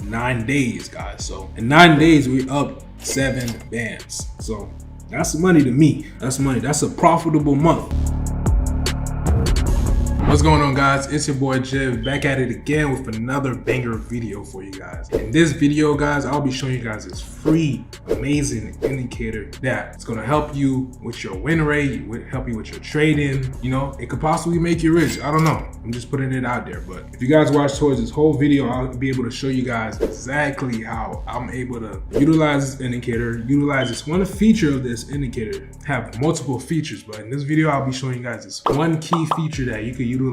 9 days, guys. So in 9 days, we're up 7 bands. So that's money to me. That's money. That's a profitable month. What's going on, guys? It's your boy Jeff, back at it again with another banger video for you guys. In this video, guys, I'll be showing you guys this free, amazing indicator that's gonna help you with your win rate, help you with your trading. You know, it could possibly make you rich. I don't know. I'm just putting it out there. But if you guys watch towards this whole video, I'll be able to show you guys exactly how I'm able to utilize this indicator, utilize this one feature of this indicator. Have multiple features, but in this video, I'll be showing you guys this one key feature that you could utilize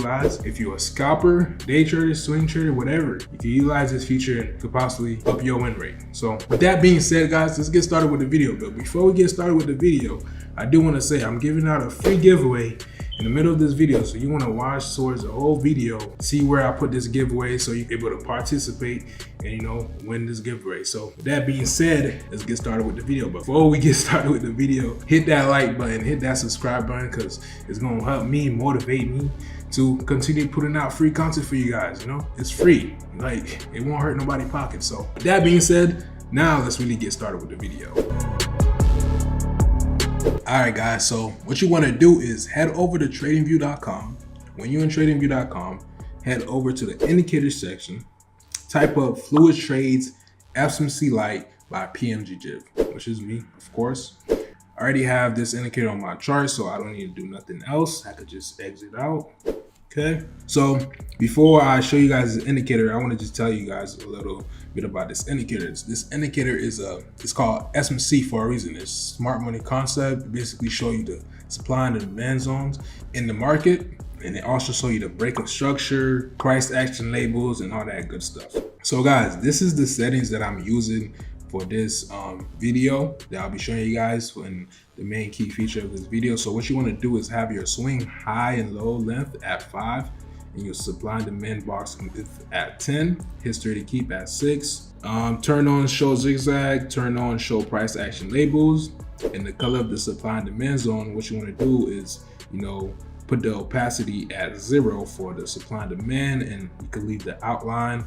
if you're a scalper, day trader, swing trader, whatever. You can utilize this feature and could possibly up your win rate. So with that being said, guys, let's get started with the video. But before we get started with the video, I do want to say I'm giving out a free giveaway in the middle of this video. So you want to watch towards the whole video, see where I put this giveaway so you're able to participate and, you know, win this giveaway. So with that being said, let's get started with the video. But before we get started with the video, hit that like button, hit that subscribe button, because it's going to help me, motivate me to continue putting out free content for you guys. You know, it's free, like it won't hurt nobody's pocket. So with that being said, now let's really get started with the video. All right, guys, so what you want to do is head over to tradingview.com. When you're in tradingview.com, head over to the indicator section, type up Fluid Trades SMC Light by PMGGIF, which is me, of course. I already have this indicator on my chart, so I don't need to do nothing else. I could just exit out. Okay, so before I show you guys the indicator, I want to just tell you guys a little bit about this indicator. This indicator is it's called SMC for a reason. It's smart money concept. It basically show you the supply and the demand zones in the market, and it also show you the breakup structure, price action labels, and all that good stuff. So guys, this is the settings that I'm using for this video that I'll be showing you guys in the main key feature of this video. So what you want to do is have your swing high and low length at 5, and your supply and demand box at 10, history to keep at 6, turn on show zigzag, turn on show price action labels, and the color of the supply and demand zone. What you want to do is, you know, put the opacity at 0 for the supply and demand, and you can leave the outline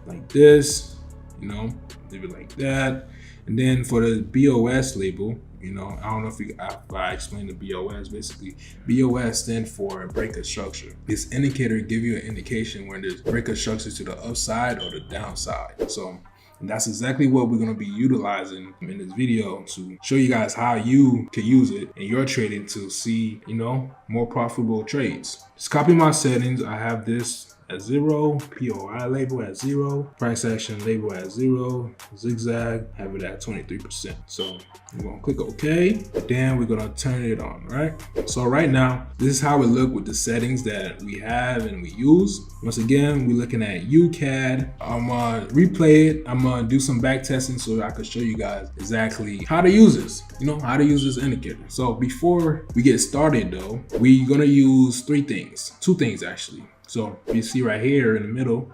like this, you know, leave it like that. And then for the BOS label, you know, I don't know if I explained the BOS. Basically, BOS stands for breakup structure. This indicator give you an indication when there's breakup structure to the upside or the downside. So that's exactly what we're going to be utilizing in this video to show you guys how you can use it in your trading to see, you know, more profitable trades. Just copy my settings. I have this at 0, POI label at 0, price action label at 0, zigzag, have it at 23%. So we're gonna click OK, then we're gonna turn it on, right? So right now, this is how it look with the settings that we have and we use. Once again, we're looking at UCAD. I'm gonna replay it. I'm gonna do some back testing so I can show you guys exactly how to use this, you know, how to use this indicator. So before we get started though, we're gonna use two things actually. So you see right here in the middle,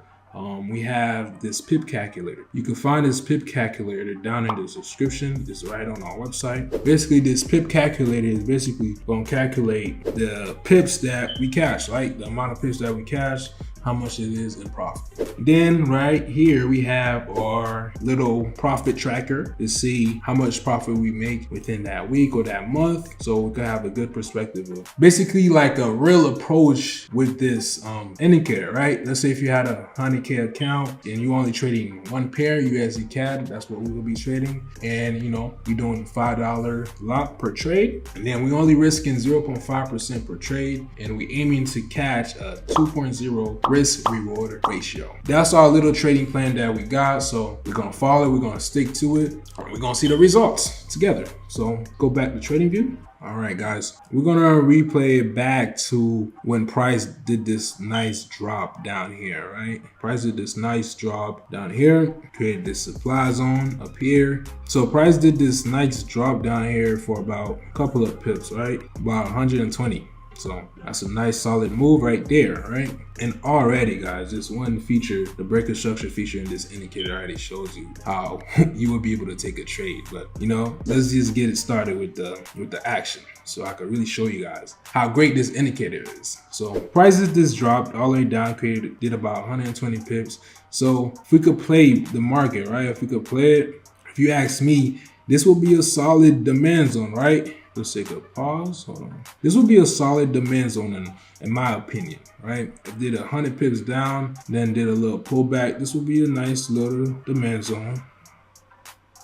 we have this pip calculator. You can find this pip calculator down in the description. It's right on our website. Basically, this pip calculator is basically going to calculate the pips that we cash, right? The amount of pips that we cash, how much it is in profit. Then right here, we have our little profit tracker to see how much profit we make within that week or that month. So we can have a good perspective of basically like a real approach with this indicator, right? Let's say if you had a 100K account and you're only trading one pair USD CAD, that's what we will be trading. And you know, we're doing $5 lot per trade. And then we only risking 0.5% per trade. And we aiming to catch a 2.0 risk reward ratio. That's our little trading plan that we got. So we're gonna follow it, we're gonna stick to it, and we're gonna see the results together. So go back to TradingView. All right, guys, we're gonna replay it back to when price did this nice drop down here, right? Price did this nice drop down here, created this supply zone up here. So price did this nice drop down here for about a couple of pips, right? About 120. So that's a nice solid move right there, right? And already guys, this one feature, the breaker structure feature in this indicator already shows you how you will be able to take a trade. But you know, let's just get it started with the action, so I can really show you guys how great this indicator is. So prices just dropped all the way down, did about 120 pips. So if we could play the market, right? If we could play it, if you ask me, this will be a solid demand zone, right? Let's take a pause. Hold on. This will be a solid demand zone in my opinion, right? It did 100 pips down, then did a little pullback. This will be a nice little demand zone.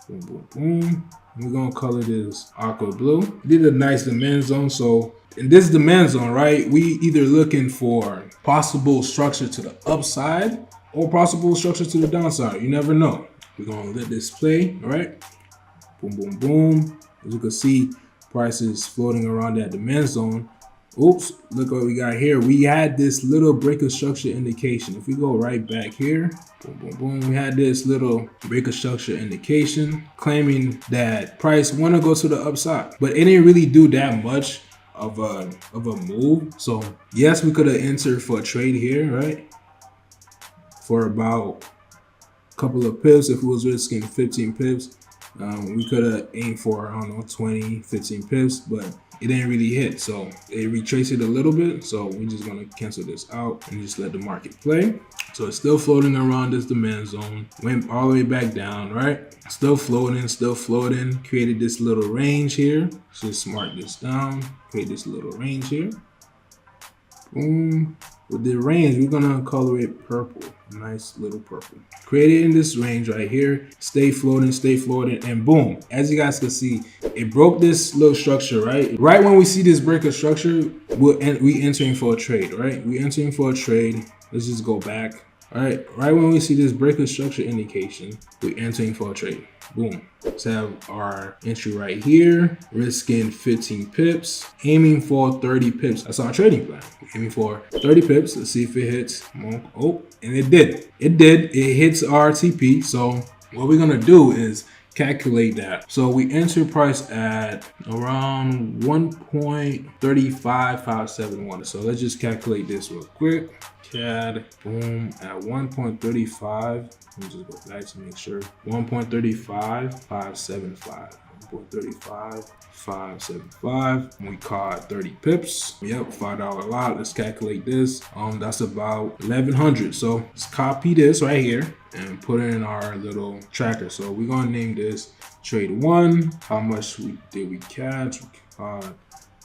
Boom, boom, boom. We're gonna color this aqua blue. Did a nice demand zone. So in this demand zone, right, we either looking for possible structure to the upside or possible structure to the downside. You never know. We're gonna let this play, all right? Boom, boom, boom. As you can see, prices floating around that demand zone. Oops, look what we got here. We had this little breaker structure indication. If we go right back here, boom, boom, boom, we had this little breaker structure indication claiming that price want to go to the upside, but it didn't really do that much of a move. So yes, we could have entered for a trade here, right? For about a couple of pips. If it was risking 15 pips, we could have aimed for, I don't know, 20, 15 pips, but it didn't really hit. So it retraced it a little bit. So we're just gonna cancel this out and just let the market play. So it's still floating around this demand zone, went all the way back down, right? Still floating, created this little range here. So just mark this down, create this little range here. Boom. With the range, we're gonna color it purple, nice little purple. Created in this range right here, stay floating, and boom. As you guys can see, it broke this little structure, right? Right when we see this breaker structure, we entering for a trade, right? We entering for a trade. Let's just go back. All right, right when we see this breaker structure indication, we entering for a trade. Boom. Let's have our entry right here, risking 15 pips, aiming for 30 pips. That's our trading plan. Aiming for 30 pips. Let's see if it hits. Oh, and it did. It hits our TP. So what we're gonna do is calculate that. So we enter price at around 1.35571. So let's just calculate this real quick. CAD, boom, at 1.35. Let me just go back to make sure. 1.35575. 1.35575. We caught 30 pips. Yep, $5 lot. Let's calculate this. That's about 1100. So let's copy this right here and put it in our little tracker. So we're gonna name this trade 1. How much did we catch? We caught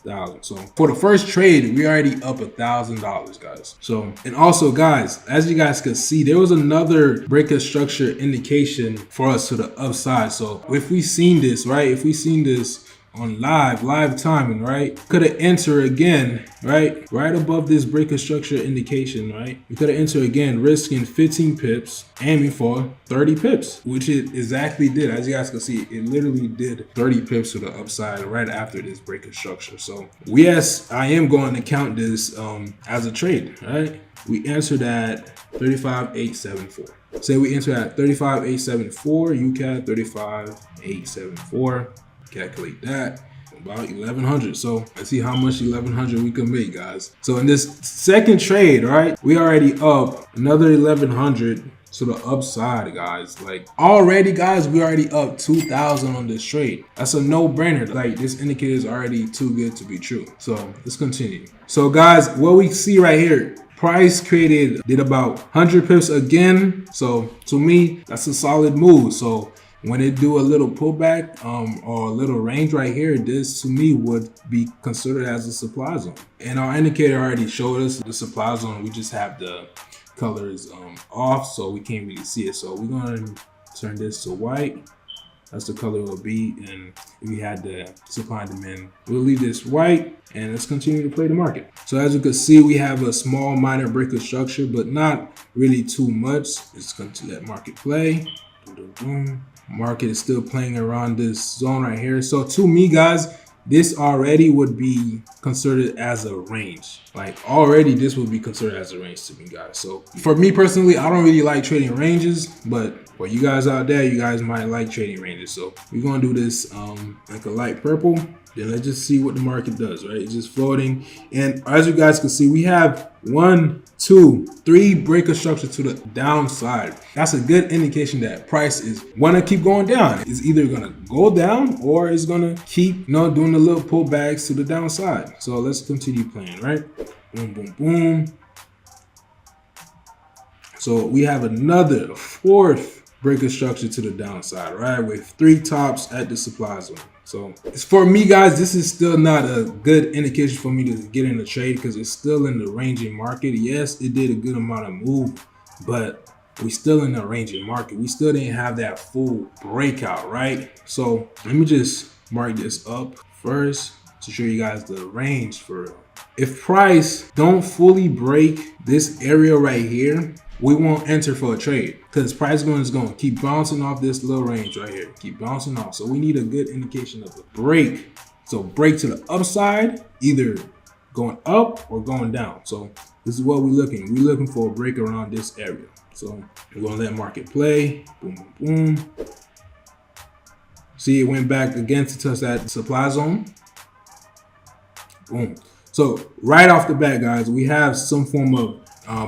1,000. So for the first trade, we already up $1,000, guys. So, and also guys, as you guys can see, there was another breaker structure indication for us to the upside. So if we seen this, right? If we seen this on live timing, right? Could have entered again, right above this breaker structure indication, right? We could have entered again, risking 15 pips, aiming for 30 pips, which it exactly did. As you guys can see, it literally did 30 pips to the upside right after this breaker structure. So yes, I am going to count this as a trade, right? We entered at 35,874. Say we enter at 35,874, UCAD 35,874. Calculate that, about 1100. So let's see how much 1100 we can make, guys. So in this second trade, right, we already up another 1100 to the upside, guys. Like already, guys, we already up 2,000 on this trade. That's a no-brainer. Like this indicator is already too good to be true. So let's continue. So guys, what we see right here, price did about 100 pips again. So to me, that's a solid move. So when it do a little pullback or a little range right here, this to me would be considered as a supply zone. And our indicator already showed us the supply zone. We just have the colors off, so we can't really see it. So we're gonna turn this to white. That's the color it will be. And if we had the supply and demand, we'll leave this white and let's continue to play the market. So as you can see, we have a small minor breaker structure, but not really too much. Let's come to that market play. Market is still playing around this zone right here. So to me, guys, this already would be considered as a range. Like already this would be considered as a range to me, guys. So for me personally, I don't really like trading ranges, but For you guys out there, you guys might like trading ranges. So we're gonna do this like a light purple. Then let's just see what the market does, right? It's just floating. And as you guys can see, we have 1, 2, 3 breaker structure to the downside. That's a good indication that price is wanna keep going down. It's either gonna go down or it's gonna keep, doing the little pullbacks to the downside. So let's continue playing, right? Boom, boom, boom. So we have another 4th breaker structure to the downside, right? With 3 tops at the supply zone. So for me, guys, this is still not a good indication for me to get in the trade because it's still in the ranging market. Yes, it did a good amount of move, but we still in the ranging market. We still didn't have that full breakout, right? So let me just mark this up first to show you guys the range for real. If price don't fully break this area right here, we won't enter for a trade because price is going to keep bouncing off this little range right here. Keep bouncing off. So we need a good indication of a break. So break to the upside, either going up or going down. So this is what we're looking. We're looking for a break around this area. So we're going to let market play. Boom, boom, boom. See, it went back again to touch that supply zone. Boom. So right off the bat, guys, we have some form of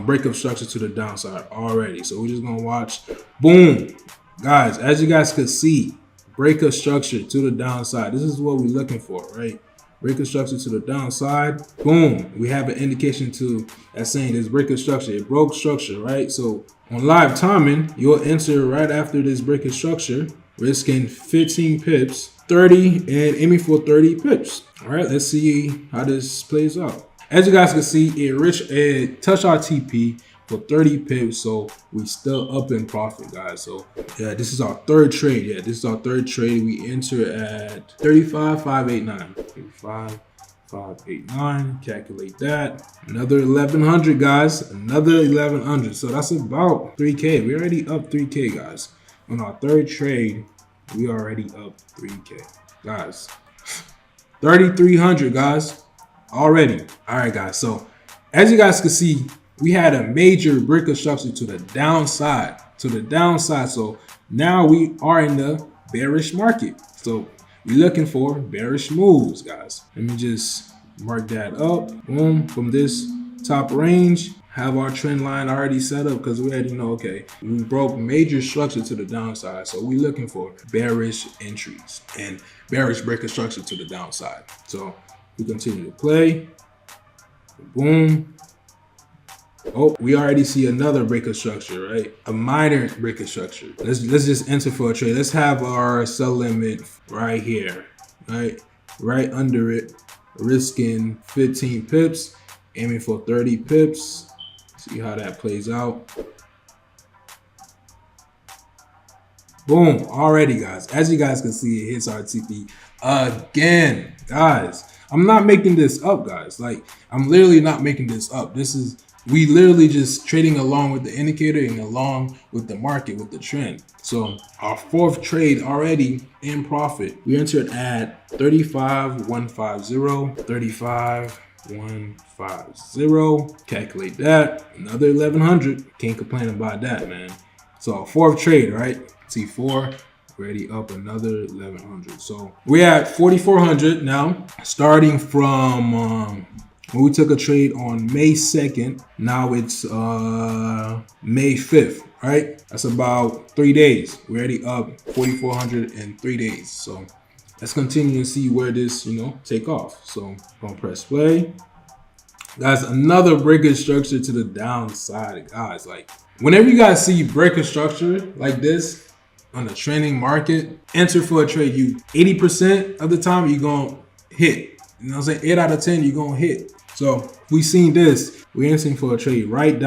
breakup structure to the downside already. So we're just gonna watch. Boom, guys, as you guys could see, breakup structure to the downside. This is what we're looking for, right? Breakup structure to the downside. Boom, we have an indication to that's saying this breakup structure. It broke structure, right? So on live timing, you'll enter right after this breakup structure, risking 15 pips, 30, and aiming for 30 pips. All right, let's see how this plays out. As you guys can see, it touched our TP for 30 pips, so we still up in profit, guys. So yeah, this is our 3rd trade. Yeah, this is our 3rd trade. We enter at 35,589. 35,589. Calculate that. Another 1,100, guys. Another 1,100. So that's about 3K. We already up 3K, guys. On our 3rd trade, we already up 3K, guys. 3,300, guys. Already. All right, guys. So as you guys can see, we had a major breaker structure to the downside. So now we are in the bearish market. So we're looking for bearish moves, guys. Let me just mark that up. Boom. From this top range, have our trend line already set up because we already know, okay, we broke major structure to the downside. So we're looking for bearish entries and bearish breaker structure to the downside. So we continue to play. Boom. Oh, we already see another breaker structure, right? A minor breaker structure. Let's just enter for a trade. Let's have our sell limit right here, right? Right under it, risking 15 pips, aiming for 30 pips. See how that plays out. Boom, already, guys. As you guys can see, it hits our TP again, guys. I'm not making this up, guys. Like, I'm literally not making this up. We literally just trading along with the indicator and along with the market, with the trend. So our 4th trade already in profit. We entered at 35,150, 35,150. Calculate that. Another 1,100. Can't complain about that, man. So our 4th trade, right? T4. Already up another 1,100. So we're at 4,400 now, starting from when we took a trade on May 2nd. Now it's May 5th, right? That's about 3 days. We're already up 4,400 in 3 days. So let's continue to see where this, take off. So I'm gonna press play. Guys, another breaker structure to the downside, guys. Like, whenever you guys see breaker structure like this on the trending market, enter for a trade. You 80% of the time you're gonna hit. You know what I'm saying? 8 out of 10 you're gonna hit. So we seen this. We're entering for a trade right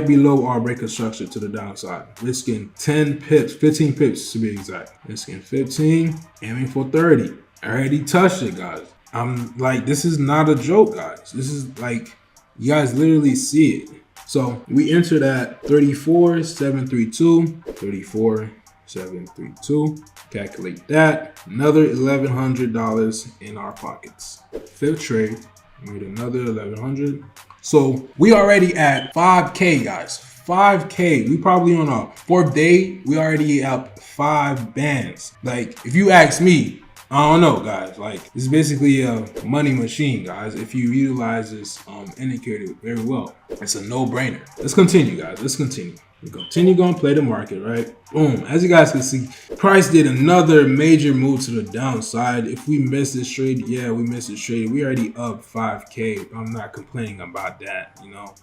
below our breaker structure to the downside, risking 10 pips, 15 pips to be exact. Risking 15, aiming for 30. I already touched it, guys. I'm like, this is not a joke, guys. This is like, you guys literally see it. So we entered at 34,732, 34,732. Calculate that. Another $1,100 in our pockets. 5th trade, made another 1,100. So we already at 5K, guys. 5K. We probably on our 4th day. We already up 5 bands. Like, if you ask me, I don't know, guys. Like, it's basically a money machine, guys. If you utilize this indicator very well, it's a no-brainer. Let's continue, guys. Let's continue. We continue going to play the market, right? Boom. As you guys can see, price did another major move to the downside. If we missed this trade, yeah, we missed this trade. We already up 5K. I'm not complaining about that, you know.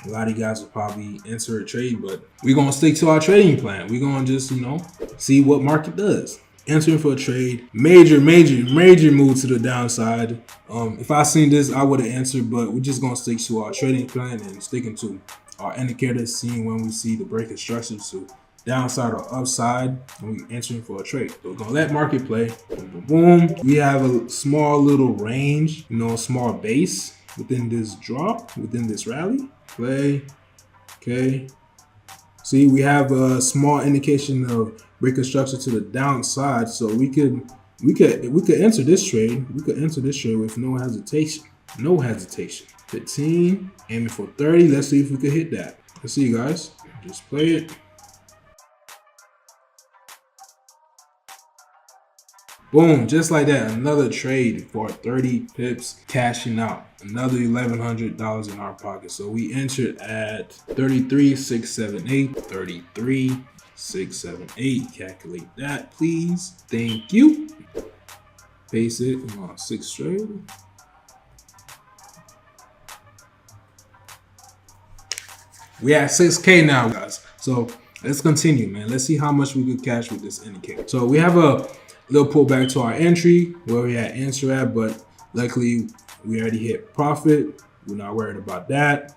A lot of you guys will probably enter a trade, but we're going to stick to our trading plan. We're going to just, you know, see what market does. Entering for a trade, major move to the downside. If I seen this, I would have answered, but we're just going to stick to our trading plan and sticking to our indicators, seeing when we see the break instructions to downside or upside, and we entering for a trade. So we're gonna let market play. Boom, boom, boom. We have a small little range, you know, a small base within this drop, within this rally. Play. Okay. See, we have a small indication of break instruction to the downside, so we could enter this trade. We could enter this trade with no hesitation. No hesitation. 15, aiming for 30. Let's see if we could hit that. Let's see, guys. Just play it. Boom, just like that, another trade for 30 pips, cashing out. Another $1,100 in our pocket. So we entered at 33,678, 33,678. Calculate that, please. Thank you. Paste it on 6 trade. We at 6K now, guys. So let's continue, man. Let's see how much we could cash with this indicator. So we have a little pullback to our entry where we had answer at, but luckily we already hit profit. We're not worried about that.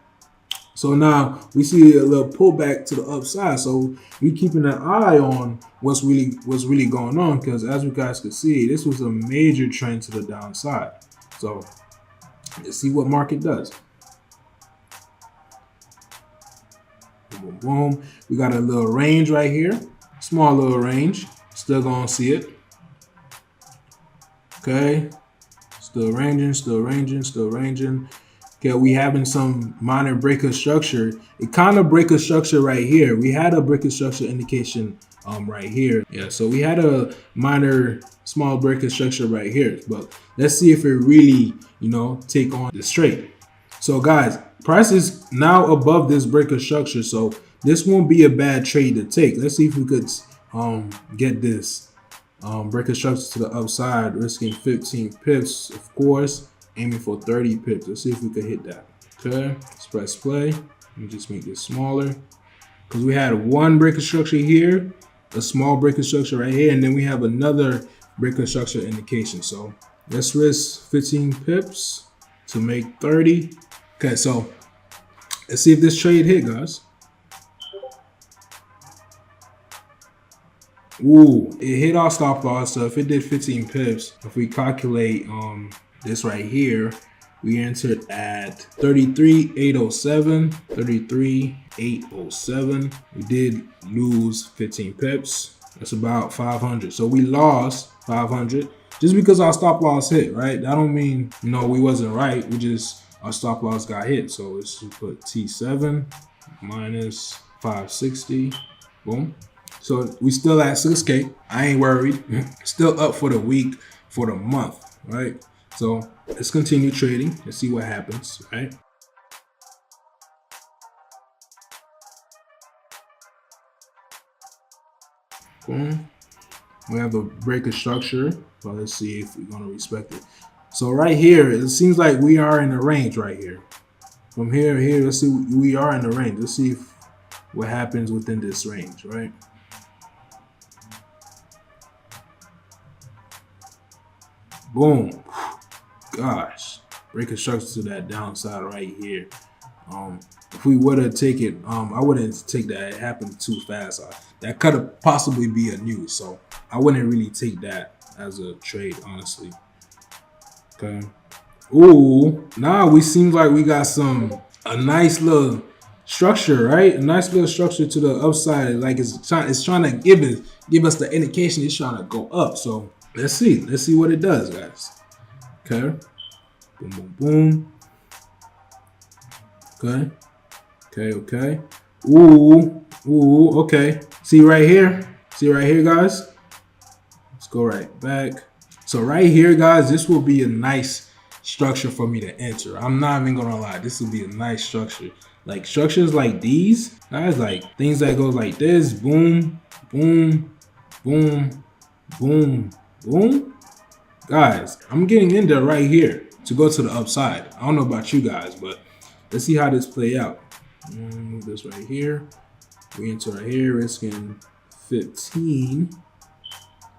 So now we see a little pullback to the upside. So we keeping an eye on what's really going on, because as you guys can see, this was a major trend to the downside. So let's see what market does. Boom, boom. We got a little range right here, small little range. Still gonna see it. Okay, still ranging, still ranging, still ranging. Okay, we having some minor breaker structure. It kind of breaker structure right here. We had a breaker structure indication right here. Yeah, so we had a minor small breaker structure right here. But let's see if it really, you know, take on this trade. So guys, price is now above this breaker structure, so this won't be a bad trade to take. Let's see if we could get this breaker structure to the upside, risking 15 pips, of course, aiming for 30 pips. Let's see if we could hit that. Okay, let's press play. Let me just make this smaller, because we had one breaker structure here, a small breaker structure right here, and then we have another breaker structure indication. So let's risk 15 pips to make 30. Okay, so let's see if this trade hit, guys. Ooh, it hit our stop loss. So if it did 15 pips, if we calculate this right here, we entered at 33,807, 33,807. We did lose 15 pips. That's about 500. So we lost 500 just because our stop loss hit, right? That don't mean, you know, we wasn't right. We just, our stop loss got hit. So let's just put T7 minus 560. Boom. So we still at 6K. I ain't worried. Still up for the week, for the month, right? So let's continue trading. Let's see what happens, right? Boom. We have a breaker structure, but let's see if we're gonna respect it. So right here, it seems like we are in the range right here. From here to here, let's see, we are in the range. Let's see what happens within this range, right? Boom. Gosh, breaker structure to that downside right here. If we would have taken, I wouldn't take that. It happened too fast. That could have possibly be a news, so I wouldn't really take that as a trade, honestly. Okay. Ooh, now we seem like we got a nice little structure, right? A nice little structure to the upside. Like it's trying to give us the indication it's trying to go up. So let's see what it does, guys. Okay. Boom, boom, boom. Okay. Okay. Ooh, okay. See right here, guys. Let's go right back. So right here, guys, this will be a nice structure for me to enter. I'm not even gonna lie, this will be a nice structure. Like structures like these, guys, like things that go like this, boom, boom, boom, boom, boom. Guys, I'm getting in there right here to go to the upside. I don't know about you guys, but let's see how this play out. Move this right here. We enter right here, risking 15.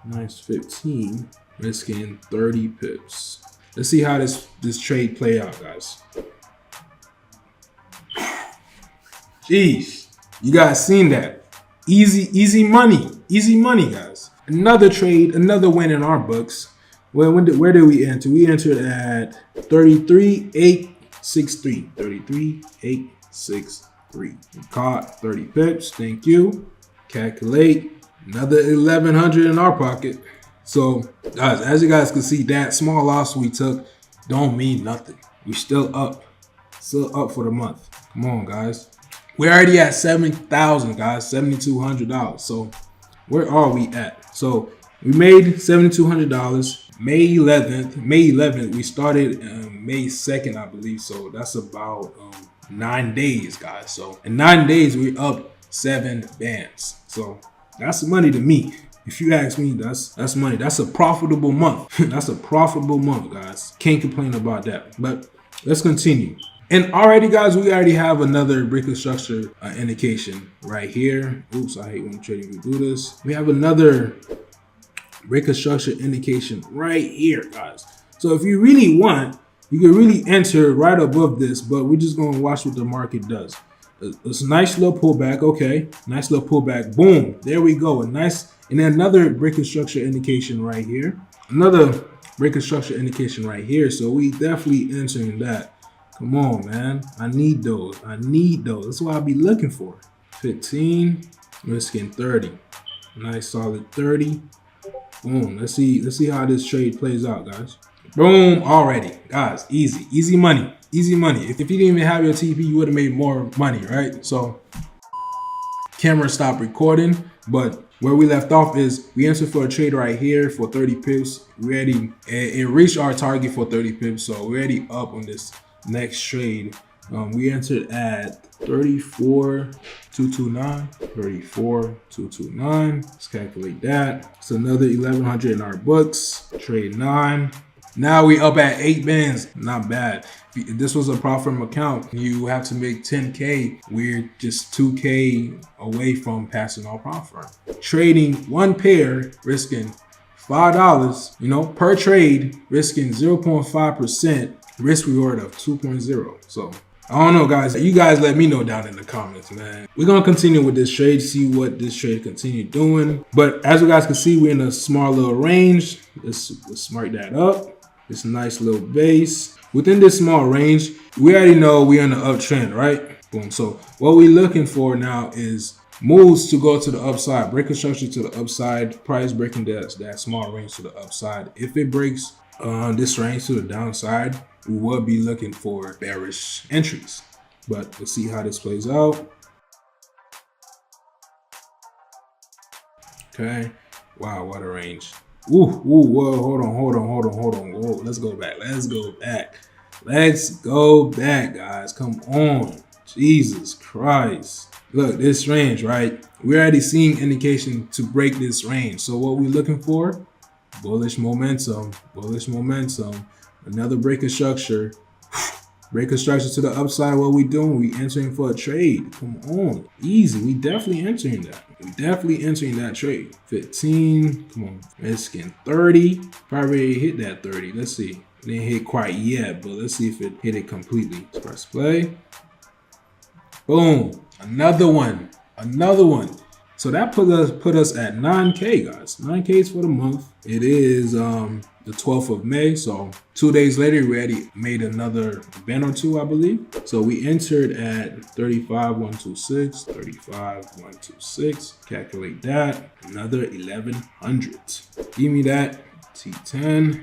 Nice 15. Risking 30 pips. Let's see how this trade play out, guys. Jeez, you guys seen that? Easy money, guys. Another trade, another win in our books. Well, where did we enter? We entered at 33,863. 33,863. We caught 30 pips. Thank you. Calculate. Another 1,100 in our pocket. So, guys, as you guys can see, that small loss we took don't mean nothing. We're still up for the month. Come on, guys. We're already at 7,000, guys, $7,200. So, where are we at? So, we made $7,200. May 11th, we started May 2nd, I believe. So, that's about 9 days, guys. So, in 9 days, we're up 7 bands. So, that's money to me. If you ask me, that's money. That's a profitable month. That's a profitable month, guys. Can't complain about that. But let's continue. And already, guys, we already have another break of structure indication right here. Oops, I hate when trading we do this. We have another break of structure indication right here, guys. So if you really want, you can really enter right above this, but we're just going to watch what the market does. It's a nice little pullback. Okay, nice little pullback. Boom, there we go. And then another break of structure indication right here. Another break of structure indication right here. So we definitely entering that. Come on, man. I need those. That's what I'll be looking for. 15, risking 30. Nice solid 30. Boom. Let's see how this trade plays out, guys. Boom, already. Guys, easy money. Easy money. If you didn't even have your TP, you would have made more money, right? So camera stopped recording, but where we left off is we entered for a trade right here for 30 pips. We already it reached our target for 30 pips, so we're already up on this next trade. We entered at 34,229. 34,229. Let's calculate that. It's another 1,100 in our books. Trade 9. Now we up at 8 bands. Not bad. If this was a profitable account, you have to make 10K. We're just 2K away from passing our profit. Trading one pair, risking $5, per trade, risking 0.5%, risk reward of 2.0. So I don't know, guys. You guys let me know down in the comments, man. We're going to continue with this trade, see what this trade continue doing. But as you guys can see, we're in a small little range. Let's mark that up. This nice little base. Within this small range, we already know we're in the uptrend, right? Boom. So what we're looking for now is moves to go to the upside, break a structure to the upside, price breaking that small range to the upside. If it breaks this range to the downside, we will be looking for bearish entries. But let's see how this plays out. Okay. Wow, what a range. Whoa, hold on. Whoa, let's go back, guys. Come on. Jesus Christ. Look, this range, right? We're already seeing indication to break this range. So what we're looking for? Bullish momentum. Another break of structure. Break a structure to the upside. What we doing? We entering for a trade. Come on. Easy. We definitely entering that. Trade. 15. Come on. Risking 30. Probably hit that 30. Let's see. It didn't hit quite yet, but let's see if it hit it completely. Let's press play. Boom. Another one. So that put us at 9K, guys. 9K for the month. It is the 12th of May. So 2 days later, we already made another band or two, I believe. So we entered at 35,126. 35,126. Calculate that. Another 1,100. Give me that. T10.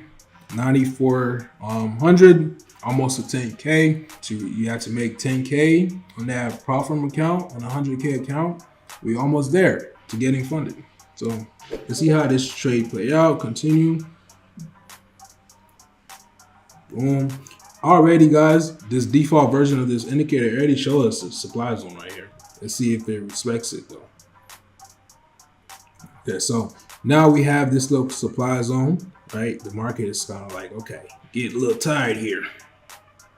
9,400. almost to 10K. You have to make 10K on that profit account, on a 100K account. We almost there to getting funded. So let's see how this trade play out. Continue. Boom. Already, guys, this default version of this indicator already shows us the supply zone right here. Let's see if it respects it though. Okay, so now we have this little supply zone, right? The market is kind of like, okay, get a little tired here. You know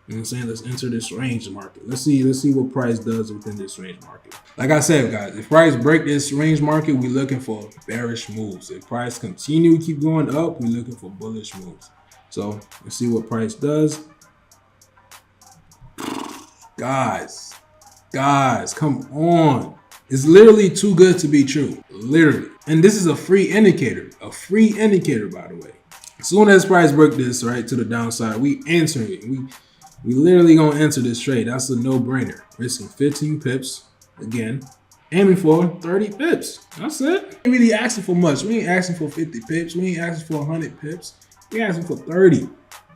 what I'm saying? Let's enter this range market. Let's see what price does within this range market. Like I said, guys, if price break this range market, we're looking for bearish moves. If price continue to keep going up, we're looking for bullish moves. So let's see what price does. Guys, come on. It's literally too good to be true, literally. And this is a free indicator, by the way. As soon as price break this, right, to the downside, we enter it. We literally gonna enter this trade. That's a no-brainer. Risking 15 pips, again, aiming for 30 pips. That's it. We ain't really asking for much. We ain't asking for 50 pips. We ain't asking for 100 pips. We asking for 30.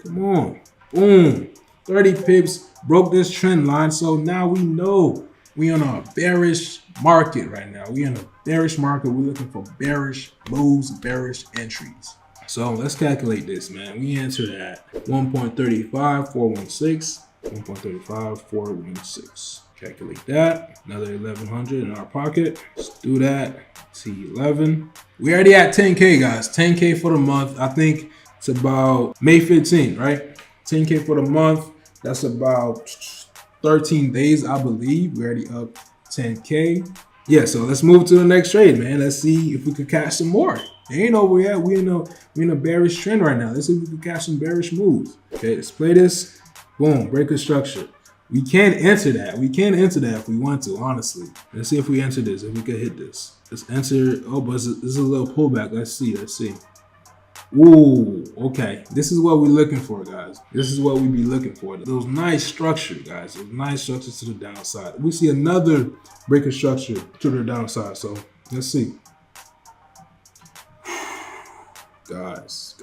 Come on, boom. 30 pips, broke this trend line. So now we know we on a bearish market right now. We in a bearish market. We're looking for bearish moves, bearish entries. So let's calculate this, man. We entered at 1.35416, 1.35416. Calculate that. Another 1100 in our pocket. Let's do that. T11. We already at 10K, guys. 10K for the month. I think it's about May 15th, right? 10K for the month. That's about 13 days, I believe. We're already up 10K. Yeah, so let's move to the next trade, man. Let's see if we could catch some more. It ain't over yet. We in a bearish trend right now. Let's see if we can catch some bearish moves. Okay, let's play this. Boom, breaker structure. We can enter that. We can enter that if we want to, honestly. Let's see if we enter this, if we can hit this. Let's enter. Oh, but this is a little pullback. Let's see. Ooh, okay. This is what we're looking for, guys. This is what we be looking for. Those nice structure, guys. Those nice structures to the downside. We see another breaker structure to the downside. So let's see. Guys.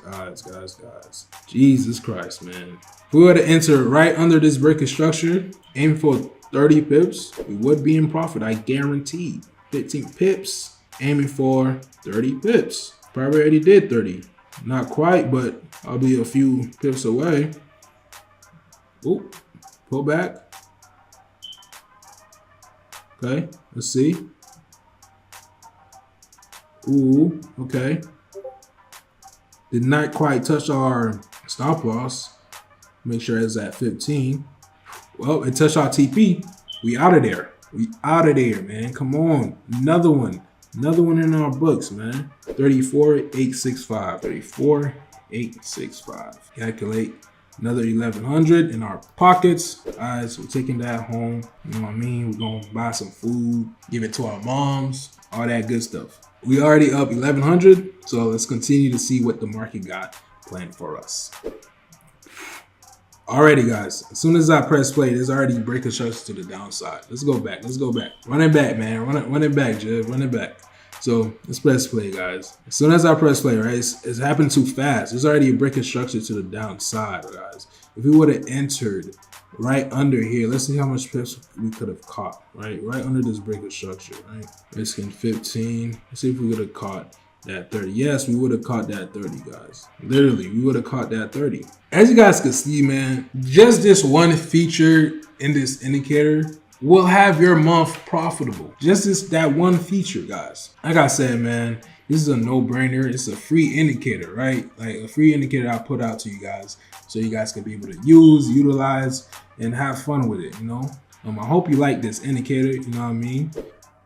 Jesus Christ, man. If we were to enter right under this breaker structure, aim for 30 pips, we would be in profit. I guarantee. 15 pips, aiming for 30 pips. Probably already did 30. Not quite, but I'll be a few pips away. Ooh, pull back. Okay, let's see. Ooh, okay. Did not quite touch our stop loss. Make sure it's at 15. Well, it touched our TP. We out of there. We out of there, man. Come on. Another one. Another one in our books, man. 34,865. 34,865. Calculate another 1,100 in our pockets. Guys, we're taking that home. You know what I mean? We're going to buy some food, give it to our moms, all that good stuff. We already up 1,100. So let's continue to see what the market got planned for us. Alrighty, guys. As soon as I press play, there's already breaker structure to the downside. Let's go back. Let's go back. Run it back, man. Run it back, Jeff. Run it back. So let's press play, guys. As soon as I press play, right, it's happened too fast. There's already a breaker structure to the downside, guys. If we would have entered right under here, let's see how much pips we could have caught, right under this breaker structure, right? Risking 15. Let's see if we could have caught that 30. Yes, we would have caught that 30, guys. Literally, we would have caught that 30. As you guys can see, man, just this one feature in this indicator will have your month profitable. Just that one feature, guys. Like I said, man, this is a no-brainer. It's a free indicator, right? Like a free indicator I put out to you guys so you guys can be able to utilize, and have fun with it, you know? I hope you like this indicator, you know what I mean?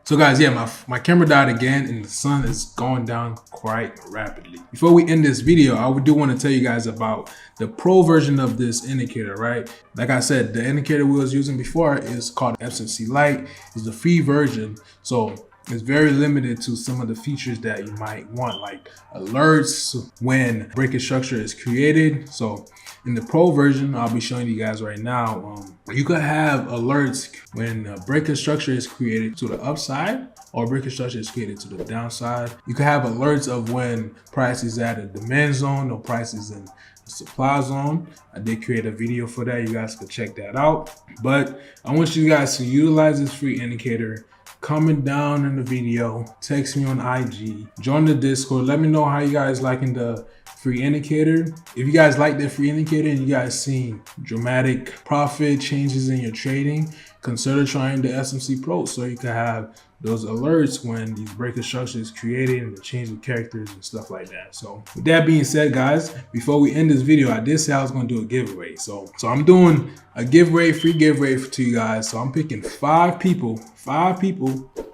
So guys, yeah, my camera died again and the sun is going down quite rapidly. Before we end this video, I do want to tell you guys about the pro version of this indicator, right? Like I said, the indicator we was using before is called SMC Lite. It's the free version. So it's very limited to some of the features that you might want, like alerts when breaker structure is created. So in the pro version, I'll be showing you guys right now, you could have alerts when breaker structure is created to the upside or breaker structure is created to the downside. You could have alerts of when price is at a demand zone or price is in supply zone. I did create a video for that. You guys can check that out. But I want you guys to utilize this free indicator. Comment down in the video, text me on IG, join the Discord. Let me know how you guys liking the free indicator. If you guys like the free indicator and you guys seen dramatic profit changes in your trading, consider trying the SMC Pro so you can have those alerts when these breaker structure is created and the change of characters and stuff like that. So with that being said, guys, before we end this video, I did say I was going to do a giveaway. So I'm doing a giveaway, free giveaway to you guys. So I'm picking 5 people.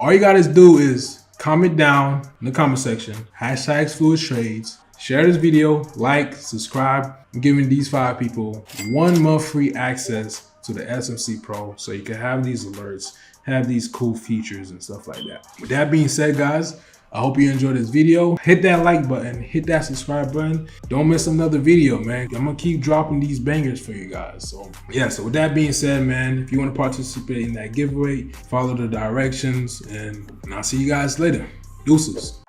All you gotta do is comment down in the comment section, #FluidTrades. Share this video, like, subscribe. I'm giving these 5 people 1 month free access to the SMC Pro so you can have these alerts, have these cool features and stuff like that. With that being said, guys, I hope you enjoyed this video. Hit that like button, hit that subscribe button. Don't miss another video, man. I'm gonna keep dropping these bangers for you guys. So yeah, so with that being said, man, if you want to participate in that giveaway, follow the directions, and I'll see you guys later. Deuces.